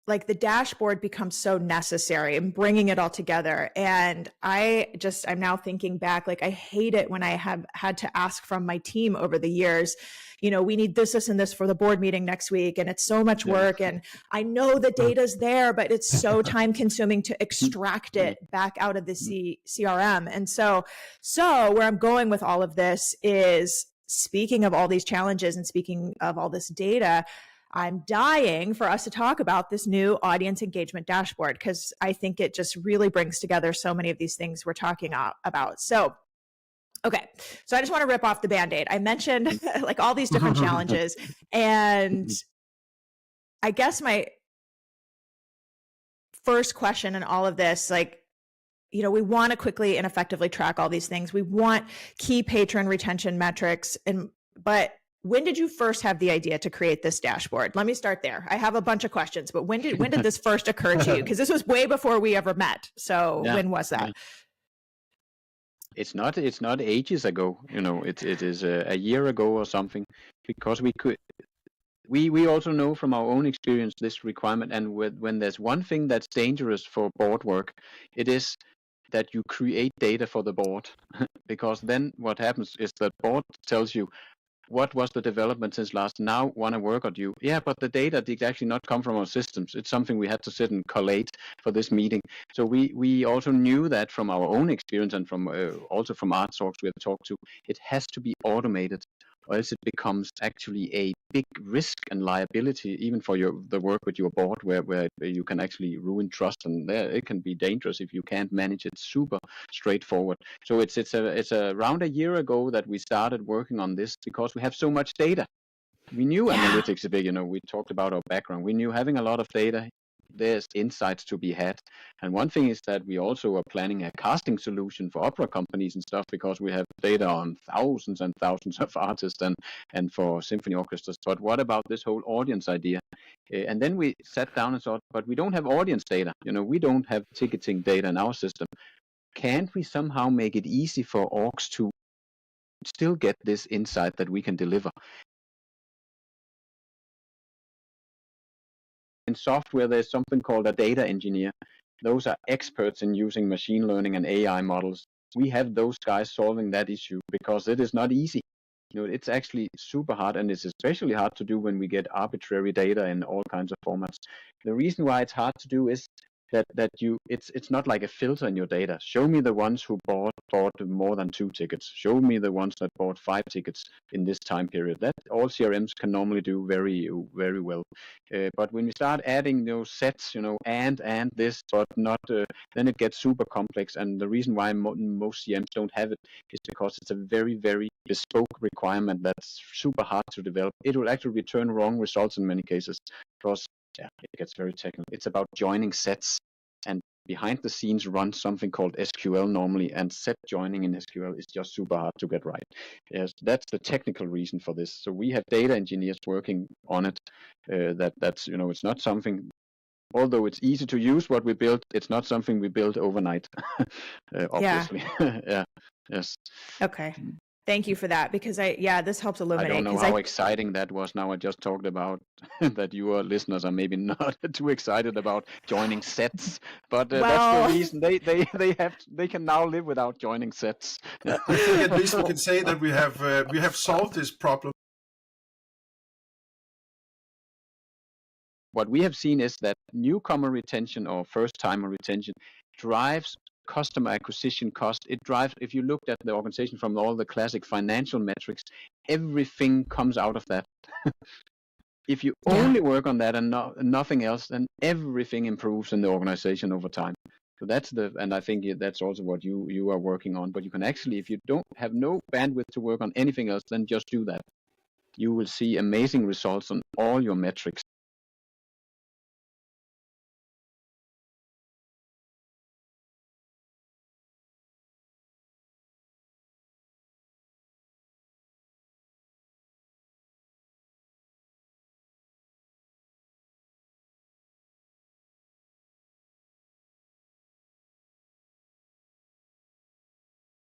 like the dashboard becomes so necessary and bringing it all together. And I'm now thinking back, like I hate it when I have had to ask from my team over the years, we need this, and this for the board meeting next week. And it's so much work. And I know the data's there, but it's so time consuming to extract it back out of the CRM. And so where I'm going with all of this is, speaking of all these challenges and speaking of all this data, I'm dying for us to talk about this new audience engagement dashboard, because I think it just really brings together so many of these things we're talking about. So, okay. So I just want to rip off the Band-Aid. I mentioned like all these different challenges, and I guess my first question in all of this, like, we want to quickly and effectively track all these things. We want key patron retention metrics, but when did you first have the idea to create this dashboard? Let me start there. I have a bunch of questions, but when did this first occur to you? Because this was way before we ever met. So when was that? It's not ages ago. It is a year ago or something, because we also know from our own experience this requirement. And when there's one thing that's dangerous for board work, it is that you create data for the board, because then what happens is the board tells you, what was the development since last? Now want to work on you. Yeah, but the data did actually not come from our systems. It's something we had to sit and collate for this meeting. So we also knew that from our own experience, and from also from Artsorgs we have talked to. It has to be automated, or else it becomes actually a big risk and liability, even for the work with your board, where you can actually ruin trust, and it can be dangerous if you can't manage it super straightforward. So it's around a year ago that we started working on this, because we have so much data. We knew analytics a bit, we talked about our background. We knew having a lot of data, there's insights to be had. And one thing is that we also are planning a casting solution for opera companies and stuff, because we have data on thousands and thousands of artists and for symphony orchestras. But what about this whole audience idea? And then we sat down and thought, but we don't have audience data. We don't have ticketing data in our system. Can't we somehow make it easy for orgs to still get this insight that we can deliver? In software, there's something called a data engineer. Those are experts in using machine learning and AI models. We have those guys solving that issue, because it is not easy. It's actually super hard, and it's especially hard to do when we get arbitrary data in all kinds of formats. The reason why it's hard to do is that it's not like a filter in your data. Show me the ones who bought more than 2 tickets. Show me the ones that bought 5 tickets in this time period. That all CRMs can normally do very, very well. But when we start adding those sets, and this, but not, then it gets super complex. And the reason why most CRMs don't have it is because it's a very, very bespoke requirement that's super hard to develop. It will actually return wrong results in many cases, because it gets very technical. It's about joining sets, and behind the scenes run something called SQL normally, and set joining in SQL is just super hard to get right. Yes, that's the technical reason for this. So we have data engineers working on it. That's it's not something. Although it's easy to use what we built, it's not something we built overnight. Obviously, yeah. Yes. Okay. Thank you for that, because this helps illuminate. I don't know how exciting that was. Now I just talked about that your listeners are maybe not too excited about joining sets, but that's the reason they can now live without joining sets. I think at least we can say that we have solved this problem. What we have seen is that newcomer retention or first-timer retention drives customer acquisition cost. It drives, if you looked at the organization from all the classic financial metrics, everything comes out of that. If you only work on that and nothing else, then everything improves in the organization over time. So and I think that's also what you are working on. But you can actually, if you don't have no bandwidth to work on anything else, then just do that. You will see amazing results on all your metrics.